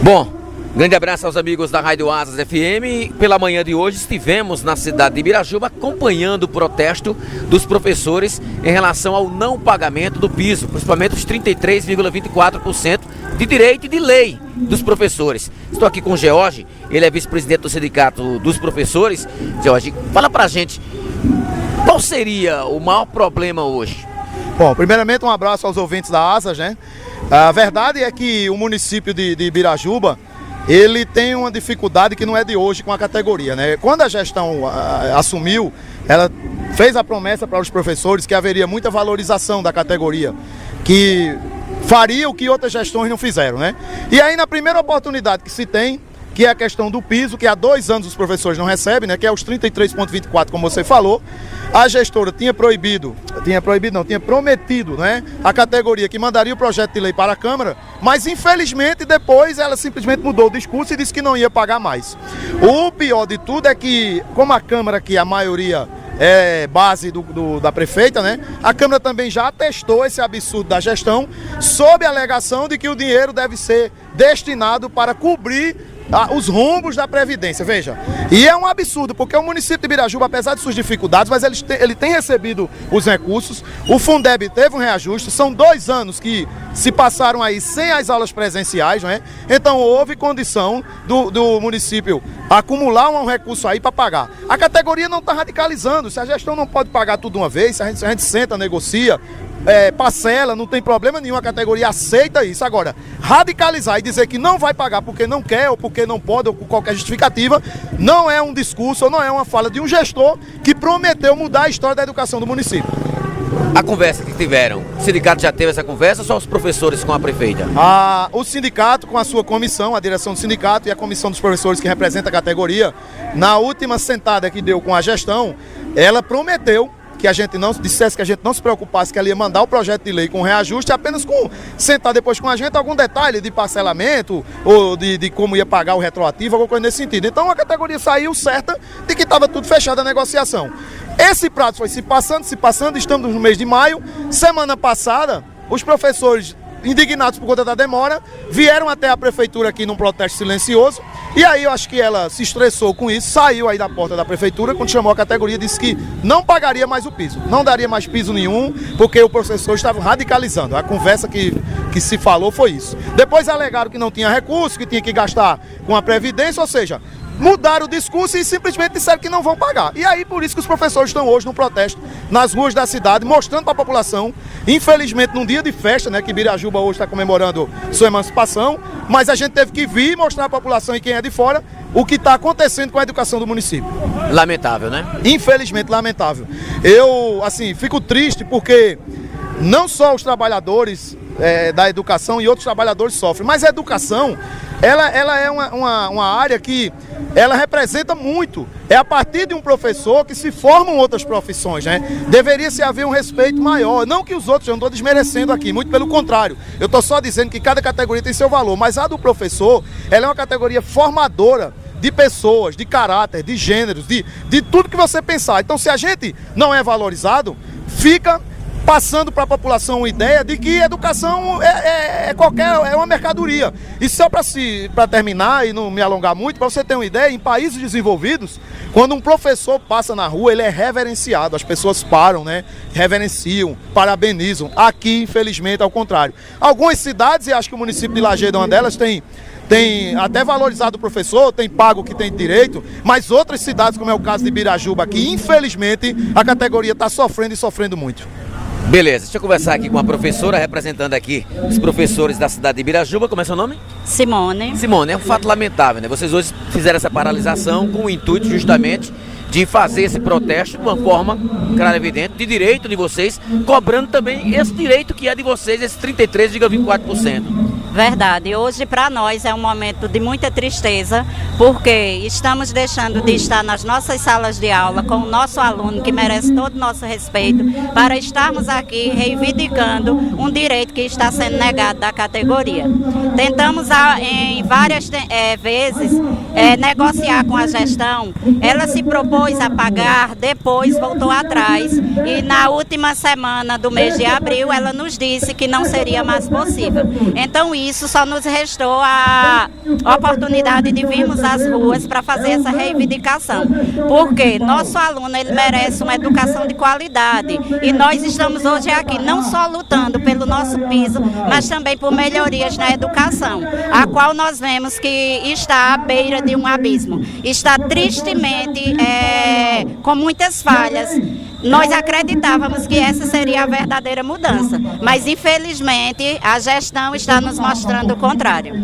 Bom, grande abraço aos amigos da Rádio Asas FM. Pela manhã de hoje estivemos na cidade de Birajuba acompanhando o protesto dos professores em relação ao não pagamento do piso, principalmente os 33,24% de direito e de lei dos professores. Estou aqui com o George, ele é vice-presidente do Sindicato dos Professores. George, fala pra gente, qual seria o maior problema hoje? Bom, primeiramente um abraço aos ouvintes da Asas, né? A verdade é que o município de Birajuba, ele tem uma dificuldade que não é de hoje com a categoria, né? Quando a gestão assumiu, ela fez a promessa para os professores que haveria muita valorização da categoria, que faria o que outras gestões não fizeram, né? E aí, na primeira oportunidade que se tem, que é a questão do piso, que há 2 anos os professores não recebem, né? Que é os 33,24, como você falou, a gestora tinha prometido, né? A categoria que mandaria o projeto de lei para a Câmara, mas infelizmente depois ela simplesmente mudou o discurso e disse que não ia pagar mais. O pior de tudo é que, como a Câmara, que a maioria é base da prefeita, né? A Câmara também já atestou esse absurdo da gestão, sob a alegação de que o dinheiro deve ser destinado para cobrir os rombos da Previdência, veja. E é um absurdo, porque o município de Birajuba, apesar de suas dificuldades, mas ele tem recebido os recursos, o Fundeb teve um reajuste, são 2 anos que se passaram aí sem as aulas presenciais, não é? Então houve condição do município acumular um recurso aí para pagar. A categoria não está radicalizando, se a gestão não pode pagar tudo uma vez, se a gente senta, negocia, parcela, não tem problema nenhum, a categoria aceita isso. Agora, radicalizar e dizer que não vai pagar porque não quer, ou porque não pode, ou por qualquer justificativa, não é um discurso, ou não é uma fala de um gestor que prometeu mudar a história da educação do município. A conversa que tiveram, o sindicato já teve essa conversa ou só os professores com a prefeita? O sindicato com a sua comissão, a direção do sindicato e a comissão dos professores que representa a categoria, na última sentada que deu com a gestão, ela prometeu que a gente não dissesse, que a gente não se preocupasse, que ela ia mandar o projeto de lei com reajuste, apenas com sentar depois com a gente algum detalhe de parcelamento ou de como ia pagar o retroativo, alguma coisa nesse sentido. Então a categoria saiu certa de que estava tudo fechado a negociação. Esse prazo foi se passando, estamos no mês de maio. Semana passada, os professores, indignados por conta da demora, vieram até a prefeitura aqui num protesto silencioso, e aí eu acho que ela se estressou com isso, saiu aí da porta da prefeitura, quando chamou a categoria, disse que não pagaria mais o piso, não daria mais piso nenhum, porque o professor estava radicalizando. A conversa que se falou foi isso. Depois alegaram que não tinha recurso, que tinha que gastar com a Previdência, ou seja, mudaram o discurso e simplesmente disseram que não vão pagar. E aí, por isso que os professores estão hoje no protesto, nas ruas da cidade, mostrando para a população, infelizmente num dia de festa, né, que Birajuba hoje está comemorando sua emancipação, mas a gente teve que vir mostrar à população e quem é de fora o que está acontecendo com a educação do município. Lamentável, né? Infelizmente lamentável. Eu, assim, fico triste porque não só os trabalhadores da educação e outros trabalhadores sofrem, mas a educação, ela é uma área que ela representa muito. É a partir de um professor que se formam outras profissões, né? Deveria se haver um respeito maior. Não que os outros, eu não estou desmerecendo aqui, muito pelo contrário. Eu estou só dizendo que cada categoria tem seu valor, mas a do professor, ela é uma categoria formadora de pessoas, de caráter, de gêneros, de tudo que você pensar. Então, se a gente não é valorizado, fica passando para a população uma ideia de que educação é uma mercadoria. E só para terminar e não me alongar muito, para você ter uma ideia, em países desenvolvidos, quando um professor passa na rua, ele é reverenciado, as pessoas param, né? Reverenciam, parabenizam. Aqui, infelizmente, ao contrário. Algumas cidades, e acho que o município de Lajeado é uma delas, tem até valorizado o professor, tem pago o que tem direito, mas outras cidades, como é o caso de Birajuba aqui, infelizmente, a categoria está sofrendo e sofrendo muito. Beleza, deixa eu conversar aqui com a professora, representando aqui os professores da cidade de Birajuba. Como é seu nome? Simone. Simone, é um fato lamentável, né? Vocês hoje fizeram essa paralisação com o intuito justamente de fazer esse protesto de uma forma, claro, evidente, de direito de vocês, cobrando também esse direito que é de vocês, esse 33,24%. Verdade. Hoje, para nós, é um momento de muita tristeza, porque estamos deixando de estar nas nossas salas de aula com o nosso aluno, que merece todo o nosso respeito, para estarmos aqui reivindicando um direito que está sendo negado da categoria. Tentamos em várias vezes negociar com a gestão, ela se propôs a pagar, depois voltou atrás, e na última semana do mês de abril ela nos disse que não seria mais possível. Então isso só nos restou a oportunidade de virmos às ruas para fazer essa reivindicação. Porque nosso aluno, ele merece uma educação de qualidade. E nós estamos hoje aqui não só lutando pelo nosso piso, mas também por melhorias na educação, a qual nós vemos que está à beira de um abismo. Está tristemente com muitas falhas. Nós acreditávamos que essa seria a verdadeira mudança, mas infelizmente a gestão está nos mostrando o contrário.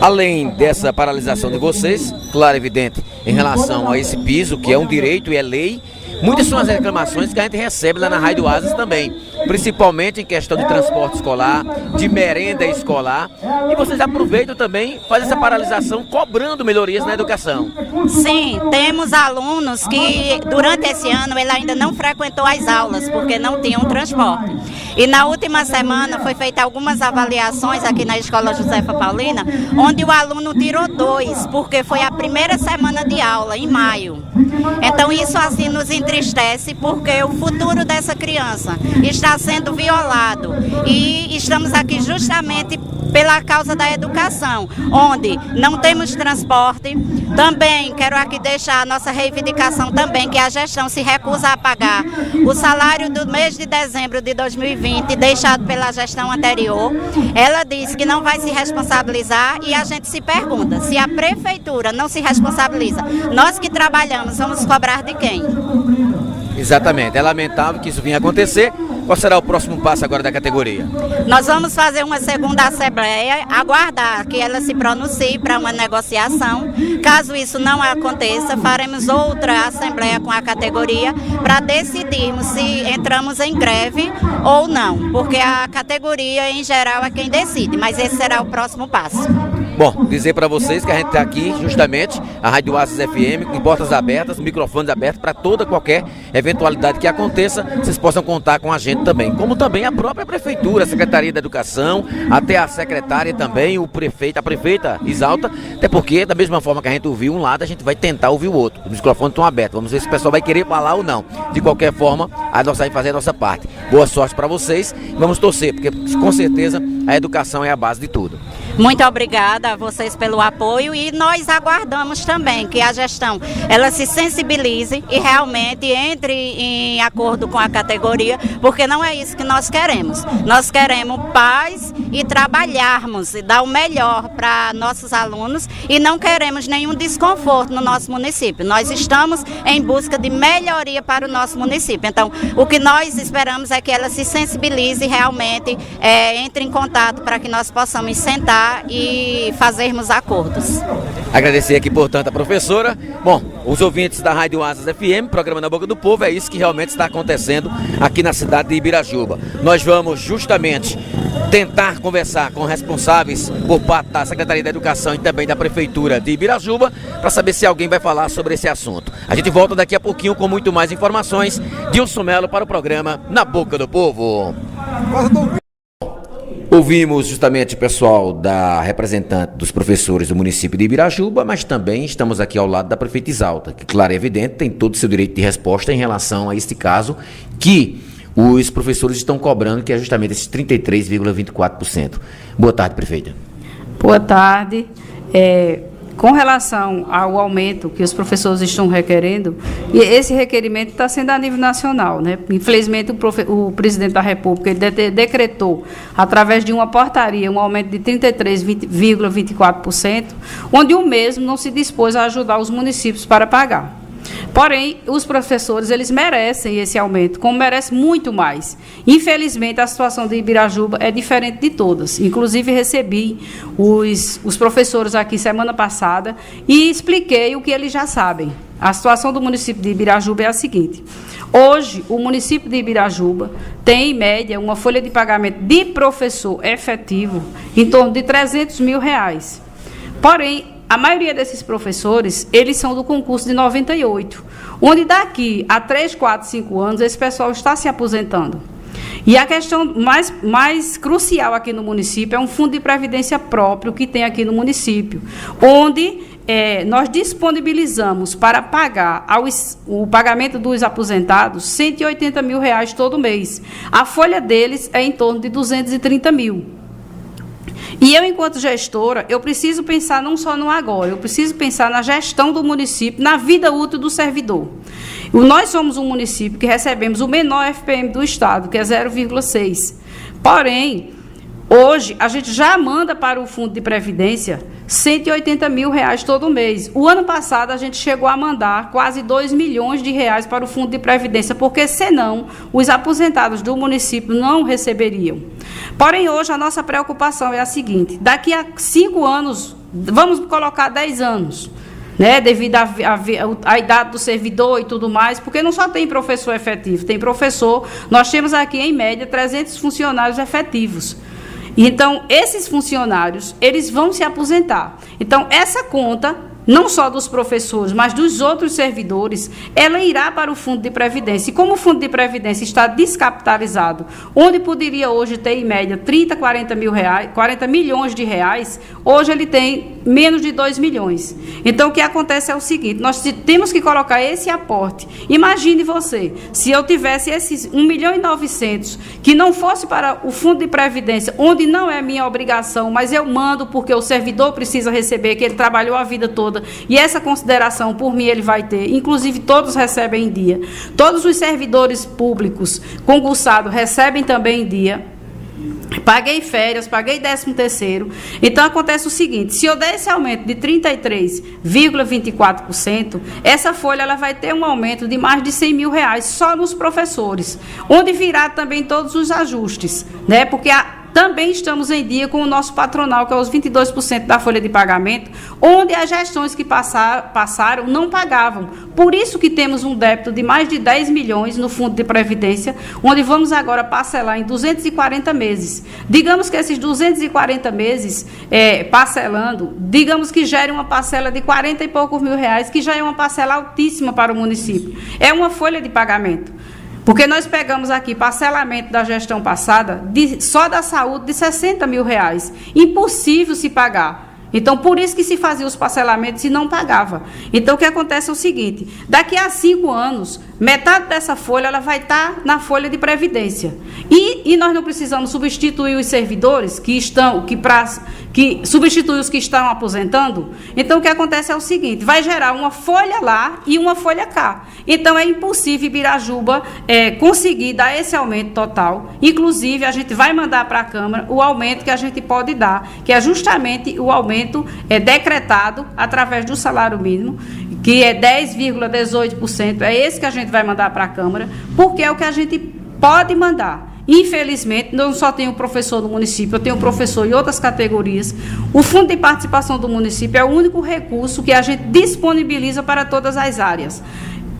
Além dessa paralisação de vocês, claro, evidente, em relação a esse piso, que é um direito e é lei, muitas são as reclamações que a gente recebe lá na Rádio Asas também, principalmente em questão de transporte escolar, de merenda escolar, e vocês aproveitam também, fazem essa paralisação cobrando melhorias na educação. Sim, temos alunos que durante esse ano ele ainda não frequentou as aulas, porque não tinham transporte. E na última semana foi feita algumas avaliações aqui na Escola Josefa Paulina, onde o aluno tirou 2, porque foi a primeira semana de aula, em maio. Então isso assim nos entristece, porque o futuro dessa criança está sendo violado. E estamos aqui justamente pela causa da educação, onde não temos transporte. Também quero aqui deixar a nossa reivindicação também, que a gestão se recusa a pagar o salário do mês de dezembro de 2020, deixado pela gestão anterior. Ela disse que não vai se responsabilizar e a gente se pergunta, se a prefeitura não se responsabiliza, nós que trabalhamos vamos cobrar de quem? Exatamente, é lamentável que isso venha acontecer. Qual será o próximo passo agora da categoria? Nós vamos fazer uma segunda assembleia, aguardar que ela se pronuncie para uma negociação. Caso isso não aconteça, faremos outra assembleia com a categoria para decidirmos se entramos em greve ou não, porque a categoria em geral é quem decide, mas esse será o próximo passo. Bom, dizer para vocês que a gente está aqui justamente, a Rádio Asas FM, com portas abertas, microfones abertos para toda qualquer eventualidade que aconteça, vocês possam contar com a gente também, como também a própria Prefeitura, a Secretaria da Educação, até a secretária também, o prefeito, a prefeita Isalta, até porque da mesma forma que a gente ouviu um lado, a gente vai tentar ouvir o outro. Os microfones estão abertos, vamos ver se o pessoal vai querer falar ou não. De qualquer forma, a nossa vai fazer a nossa parte. Boa sorte para vocês, vamos torcer, porque com certeza a educação é a base de tudo. Muito obrigada a vocês pelo apoio e nós aguardamos também que a gestão ela se sensibilize e realmente entre em acordo com a categoria, porque não é isso que nós queremos. Nós queremos paz e trabalharmos e dar o melhor para nossos alunos e não queremos nenhum desconforto no nosso município. Nós estamos em busca de melhoria para o nosso município. Então, o que nós esperamos é que ela se sensibilize e realmente entre em contato para que nós possamos sentar e fazermos acordos. Agradecer aqui, portanto, a professora. Bom, os ouvintes da Rádio Asas FM, programa Na Boca do Povo, é isso que realmente está acontecendo aqui na cidade de Ibirajuba. Nós vamos justamente tentar conversar com responsáveis por parte da Secretaria da Educação e também da Prefeitura de Ibirajuba para saber se alguém vai falar sobre esse assunto. A gente volta daqui a pouquinho com muito mais informações. Dilson Melo para o programa Na Boca do Povo. Ouvimos justamente o pessoal da representante dos professores do município de Ibirajuba, mas também estamos aqui ao lado da prefeita Isalta, que, claro e evidente, tem todo o seu direito de resposta em relação a este caso que os professores estão cobrando, que é justamente esses 33,24%. Boa tarde, prefeita. Boa tarde. Com relação ao aumento que os professores estão requerendo, e esse requerimento está sendo a nível nacional, né? Infelizmente, o presidente da República ele decretou, através de uma portaria, um aumento de 33,24%, onde o mesmo não se dispôs a ajudar os municípios para pagar. Porém, os professores, eles merecem esse aumento, como merece muito mais. Infelizmente, a situação de Ibirajuba é diferente de todas. Inclusive, recebi os professores aqui semana passada e expliquei o que eles já sabem. A situação do município de Ibirajuba é a seguinte. Hoje, o município de Ibirajuba tem, em média, uma folha de pagamento de professor efetivo em torno de R$300 mil. Porém, a maioria desses professores, eles são do concurso de 98, onde daqui a 3, 4, 5 anos, esse pessoal está se aposentando. E a questão mais crucial aqui no município é um fundo de previdência próprio que tem aqui no município, onde nós disponibilizamos para pagar o pagamento dos aposentados R$180 mil todo mês. A folha deles é em torno de 230 mil. E eu, enquanto gestora, eu preciso pensar não só no agora, eu preciso pensar na gestão do município, na vida útil do servidor. Nós somos um município que recebemos o menor FPM do Estado, que é 0,6. Porém, hoje, a gente já manda para o Fundo de Previdência R$180 mil todo mês. O ano passado, a gente chegou a mandar quase R$2 milhões para o Fundo de Previdência, porque, senão, os aposentados do município não receberiam. Porém, hoje, a nossa preocupação é a seguinte: daqui a 5 anos, vamos colocar 10 anos, né, devido à idade do servidor e tudo mais, porque não só tem professor efetivo, tem professor, nós temos aqui, em média, 300 funcionários efetivos. Então, esses funcionários, eles vão se aposentar. Então, essa conta, não só dos professores, mas dos outros servidores, ela irá para o Fundo de Previdência. E como o Fundo de Previdência está descapitalizado, onde poderia hoje ter, em média, 40 milhões de reais, hoje ele tem menos de 2 milhões. Então, o que acontece é o seguinte: nós temos que colocar esse aporte. Imagine você, se eu tivesse esses 1.900.000, que não fosse para o Fundo de Previdência, onde não é minha obrigação, mas eu mando porque o servidor precisa receber, que ele trabalhou a vida toda, e essa consideração, por mim, ele vai ter. Inclusive, todos recebem em dia. Todos os servidores públicos concursados recebem também em dia. Paguei férias, paguei 13º. Então, acontece o seguinte: se eu der esse aumento de 33,24%, essa folha ela vai ter um aumento de mais de R$100 mil só nos professores, onde virá também todos os ajustes, né? Porque também estamos em dia com o nosso patronal, que é os 22% da folha de pagamento, onde as gestões que passaram não pagavam. Por isso que temos um débito de mais de 10 milhões no Fundo de Previdência, onde vamos agora parcelar em 240 meses. Digamos que esses 240 meses, parcelando, digamos que gere uma parcela de 40 e poucos mil reais, que já é uma parcela altíssima para o município. É uma folha de pagamento. Porque nós pegamos aqui parcelamento da gestão passada, só da saúde, de 60 mil reais. Impossível se pagar. Então, por isso que se fazia os parcelamentos e não pagava. Então, o que acontece é o seguinte: daqui a 5 anos, metade dessa folha ela vai estar na folha de previdência. E nós não precisamos substituir os servidores substituir os que estão aposentando. Então, o que acontece é o seguinte: vai gerar uma folha lá e uma folha cá. Então, é impossível Ibirajuba conseguir dar esse aumento total. Inclusive, a gente vai mandar para a Câmara o aumento que a gente pode dar, que é justamente o aumento decretado através do salário mínimo, que é 10,18%. É esse que a gente vai mandar para a Câmara, porque é o que a gente pode mandar. Infelizmente, não só tenho professor no município, eu tenho professor em outras categorias. O Fundo de Participação do município é o único recurso que a gente disponibiliza para todas as áreas.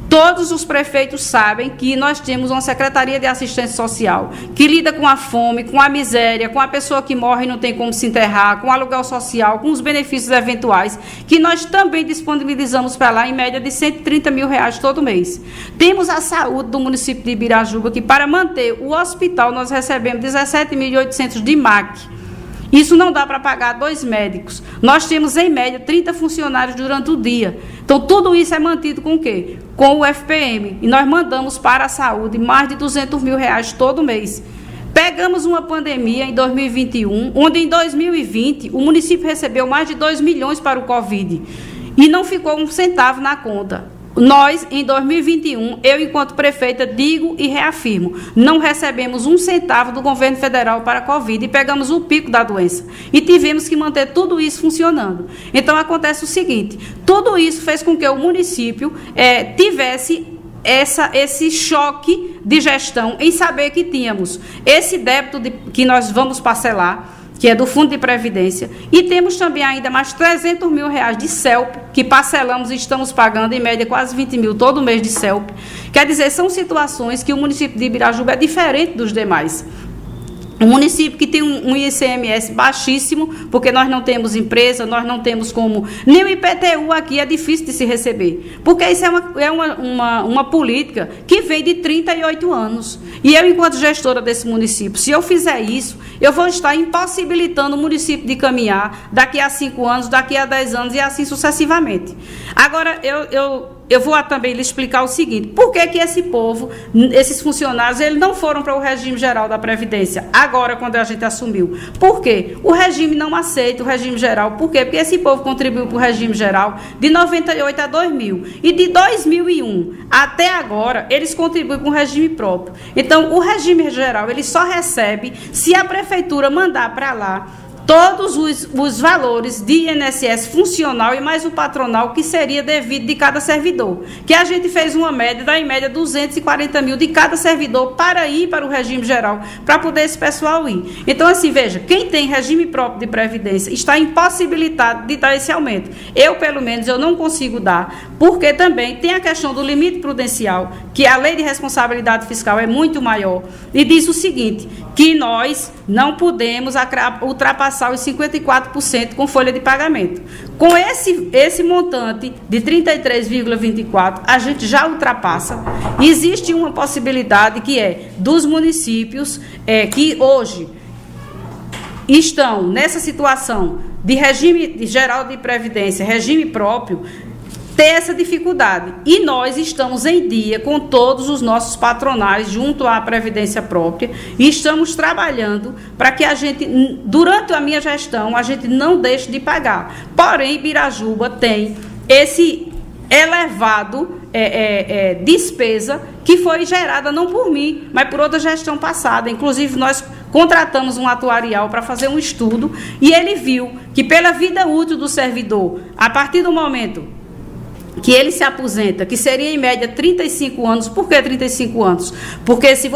Todos os prefeitos sabem que nós temos uma Secretaria de Assistência Social que lida com a fome, com a miséria, com a pessoa que morre e não tem como se enterrar, com o aluguel social, com os benefícios eventuais, que nós também disponibilizamos para lá em média de 130 mil reais todo mês. Temos a saúde do município de Ibirajuba, que para manter o hospital nós recebemos 17.800 de MAC. Isso não dá para pagar 2 médicos. Nós temos, em média, 30 funcionários durante o dia. Então, tudo isso é mantido com o quê? Com o FPM. E nós mandamos para a saúde mais de 200 mil reais todo mês. Pegamos uma pandemia em 2021, onde em 2020 o município recebeu mais de 2 milhões para o Covid. E não ficou um centavo na conta. Nós, em 2021, eu, enquanto prefeita, digo e reafirmo, não recebemos um centavo do governo federal para a Covid e pegamos o pico da doença. E tivemos que manter tudo isso funcionando. Então, acontece o seguinte: tudo isso fez com que o município tivesse esse choque de gestão em saber que tínhamos esse débito que nós vamos parcelar, que é do Fundo de Previdência, e temos também ainda mais 300 mil reais de CELP, que parcelamos e estamos pagando, em média, quase 20 mil todo mês de CELP. Quer dizer, são situações que o município de Ibirajuba é diferente dos demais. Um município que tem um ICMS baixíssimo, porque nós não temos empresa, nós não temos como... Nem o IPTU aqui é difícil de se receber, porque isso é uma política que vem de 38 anos. E eu, enquanto gestora desse município, se eu fizer isso, eu vou estar impossibilitando o município de caminhar daqui a 5 anos, daqui a 10 anos e assim sucessivamente. Agora, eu eu vou também lhe explicar o seguinte: por que que esse povo, esses funcionários, eles não foram para o regime geral da Previdência, agora quando a gente assumiu? Por quê? O regime não aceita o regime geral. Por quê? Porque esse povo contribuiu para o regime geral de 98 a 2000. E de 2001 até agora, eles contribuem para um regime próprio. Então, o regime geral, ele só recebe se a prefeitura mandar para lá todos os valores de INSS funcional e mais o patronal que seria devido de cada servidor. Que a gente fez uma média, dá em média 240 mil de cada servidor para ir para o regime geral, para poder esse pessoal ir. Então, assim, veja, quem tem regime próprio de previdência está impossibilitado de dar esse aumento. Eu, pelo menos, eu não consigo dar, porque também tem a questão do limite prudencial, que a lei de responsabilidade fiscal é muito maior, e diz o seguinte, que nós não podemos ultrapassar os 54% com folha de pagamento. Com esse montante de 33,24, a gente já ultrapassa. Existe uma possibilidade que é dos municípios que hoje estão nessa situação de regime geral de previdência, regime próprio, ter essa dificuldade. E nós estamos em dia com todos os nossos patronais junto à Previdência Própria e estamos trabalhando para que a gente, durante a minha gestão, a gente não deixe de pagar. Porém, Birajuba tem esse elevado despesa que foi gerada não por mim, mas por outra gestão passada. Inclusive, nós contratamos um atuarial para fazer um estudo e ele viu que pela vida útil do servidor, a partir do momento que ele se aposenta, que seria em média 35 anos. Por que 35 anos? Porque se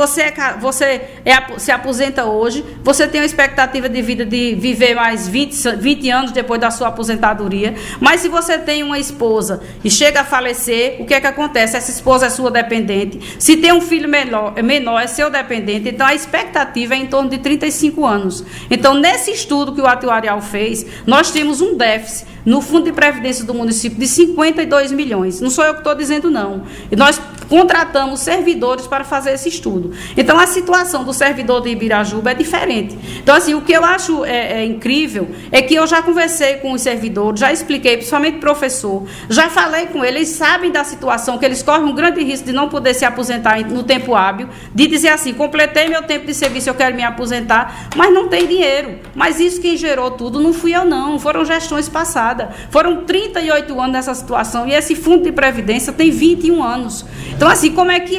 se aposenta hoje, você tem uma expectativa de vida de viver mais 20 anos depois da sua aposentadoria. Mas se você tem uma esposa e chega a falecer, o que é que acontece? Essa esposa é sua dependente. Se tem um filho menor é seu dependente. Então, a expectativa é em torno de 35 anos. Então, nesse estudo que o atuarial fez, nós temos um déficit no Fundo de Previdência do município de 52 milhões. Não sou eu que estou dizendo, não. E nós contratamos servidores para fazer esse estudo. Então, a situação do servidor de Ibirajuba é diferente. Então, assim, o que eu acho incrível é que eu já conversei com os servidores, já expliquei, principalmente professor, já falei com eles sabem da situação, que eles correm um grande risco de não poder se aposentar no tempo hábil, de dizer assim, completei meu tempo de serviço, eu quero me aposentar, mas não tem dinheiro. Mas isso quem gerou tudo não fui eu, não. Foram gestões passadas. Foram 38 anos nessa situação e esse fundo de previdência tem 21 anos. Então, assim, como é que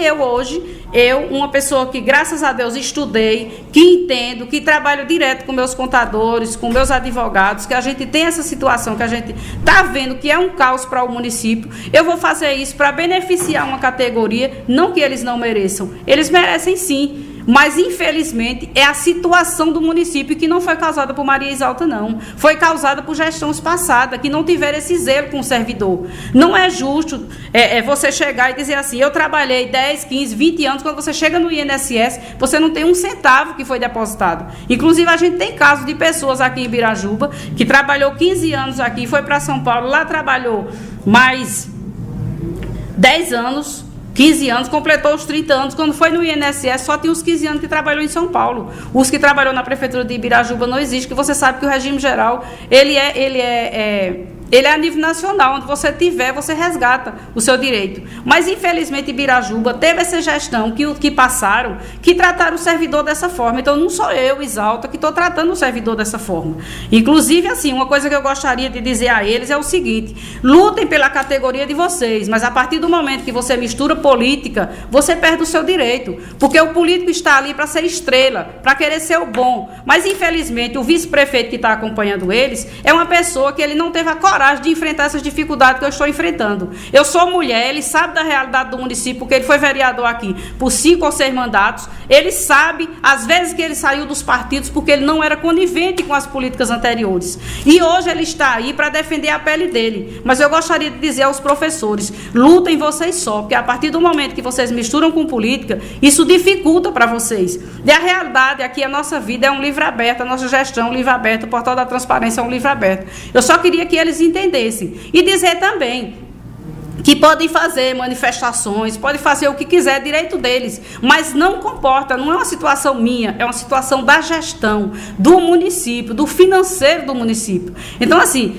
uma pessoa que, graças a Deus, estudei, que entendo, que trabalho direto com meus contadores, com meus advogados, que a gente tem essa situação, que a gente está vendo que é um caos para o município, eu vou fazer isso para beneficiar uma categoria, não que eles não mereçam. Eles merecem sim. Mas, infelizmente, é a situação do município que não foi causada por Maria Exalta, não. Foi causada por gestões passadas, que não tiveram esse zelo com o servidor. Não é justo você chegar e dizer assim, eu trabalhei 10, 15, 20 anos, quando você chega no INSS, você não tem um centavo que foi depositado. Inclusive, a gente tem casos de pessoas aqui em Birajuba, que trabalhou 15 anos aqui, foi para São Paulo, lá trabalhou mais 10 anos, 15 anos, completou os 30 anos, quando foi no INSS, só tinha os 15 anos que trabalhou em São Paulo. Os que trabalhou na Prefeitura de Ibirajuba não existe, que você sabe que o regime geral, ele é a nível nacional, onde você tiver, você resgata o seu direito. Mas, infelizmente, Ibirajuba teve essa gestão que passaram, que trataram o servidor dessa forma. Então, não sou eu, Exalta, que estou tratando o servidor dessa forma. Inclusive, assim, uma coisa que eu gostaria de dizer a eles é o seguinte, lutem pela categoria de vocês, mas a partir do momento que você mistura política, você perde o seu direito, porque o político está ali para ser estrela, para querer ser o bom. Mas, infelizmente, o vice-prefeito que está acompanhando eles é uma pessoa que ele não teve a coragem de enfrentar essas dificuldades que eu estou enfrentando. Eu sou mulher, ele sabe da realidade do município, porque ele foi vereador aqui por 5 ou 6 mandatos, ele sabe, às vezes, que ele saiu dos partidos porque ele não era conivente com as políticas anteriores. E hoje ele está aí para defender a pele dele. Mas eu gostaria de dizer aos professores, lutem vocês só, porque a partir do momento que vocês misturam com política, isso dificulta para vocês. E a realidade aqui, a nossa vida é um livro aberto, a nossa gestão é um livro aberto, o Portal da Transparência é um livro aberto. Eu só queria que eles entendessem. E dizer também que podem fazer manifestações, podem fazer o que quiser, é direito deles, mas não comporta, não é uma situação minha, é uma situação da gestão, do município, do financeiro do município. Então, assim,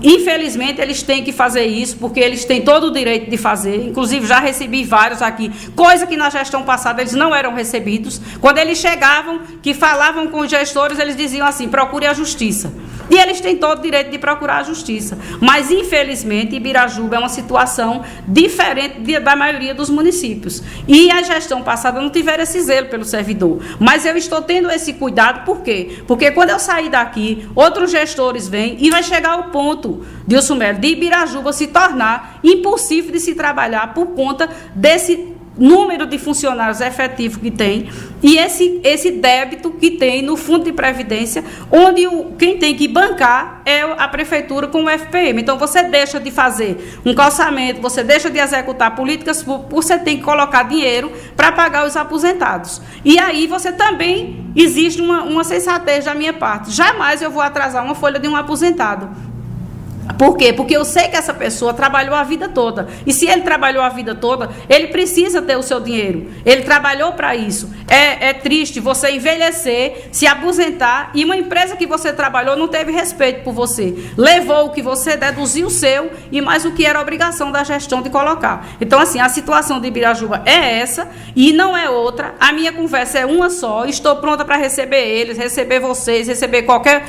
Infelizmente, eles têm que fazer isso, porque eles têm todo o direito de fazer. Inclusive, já recebi vários aqui, coisa que na gestão passada eles não eram recebidos. Quando eles chegavam, que falavam com os gestores, eles diziam assim, procure a justiça. E eles têm todo o direito de procurar a justiça. Mas, infelizmente, Ibirajuba é uma situação diferente da maioria dos municípios. E a gestão passada não tiveram esse zelo pelo servidor. Mas eu estou tendo esse cuidado, por quê? Porque quando eu sair daqui, outros gestores vêm e vai chegar ao ponto, Dilson Melo, de Ibirajuba se tornar impossível de se trabalhar por conta desse número de funcionários efetivos que tem e esse débito que tem no Fundo de Previdência, onde quem tem que bancar é a Prefeitura com o FPM. Então, você deixa de fazer um calçamento, você deixa de executar políticas públicas, você tem que colocar dinheiro para pagar os aposentados. E aí, você também, existe uma sensatez da minha parte. Jamais eu vou atrasar uma folha de um aposentado. Por quê? Porque eu sei que essa pessoa trabalhou a vida toda. E se ele trabalhou a vida toda, ele precisa ter o seu dinheiro. Ele trabalhou para isso. É triste você envelhecer, se aposentar e uma empresa que você trabalhou não teve respeito por você. Levou o que você deduziu o seu e mais o que era obrigação da gestão de colocar. Então, assim, a situação de Ibirajuba é essa e não é outra. A minha conversa é uma só. Estou pronta para receber eles, receber vocês, receber qualquer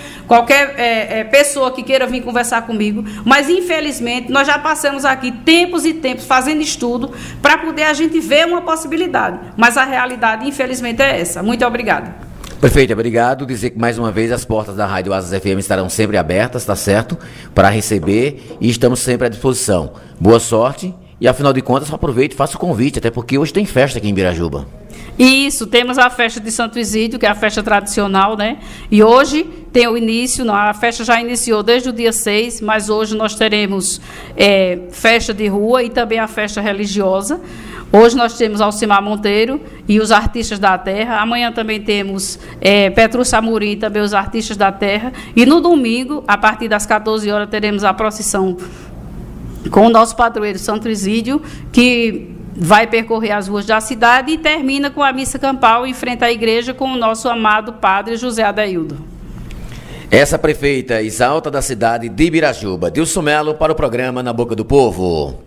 pessoa que queira vir conversar comigo. Mas, infelizmente, nós já passamos aqui tempos e tempos fazendo estudo para poder a gente ver uma possibilidade. Mas a realidade, infelizmente, é essa. Muito obrigada. Prefeita, obrigado. Dizer que, mais uma vez, as portas da Rádio Asas FM estarão sempre abertas, tá certo? Para receber e estamos sempre à disposição. Boa sorte e, afinal de contas, aproveite e faça o convite, até porque hoje tem festa aqui em Ibirajuba. Isso, temos a festa de Santo Isídio, que é a festa tradicional, né? E hoje tem o início, a festa já iniciou desde o dia 6, mas hoje nós teremos festa de rua e também a festa religiosa. Hoje nós temos Alcimar Monteiro e os artistas da terra. Amanhã também temos Petrus Amorim e também os artistas da terra. E no domingo, a partir das 14 horas, teremos a procissão com o nosso padroeiro Santo Isídio, que vai percorrer as ruas da cidade e termina com a missa campal em frente à igreja com o nosso amado padre José Adeildo. Essa prefeita exalta da cidade de Ibirajuba, Dilson Melo, para o programa Na Boca do Povo.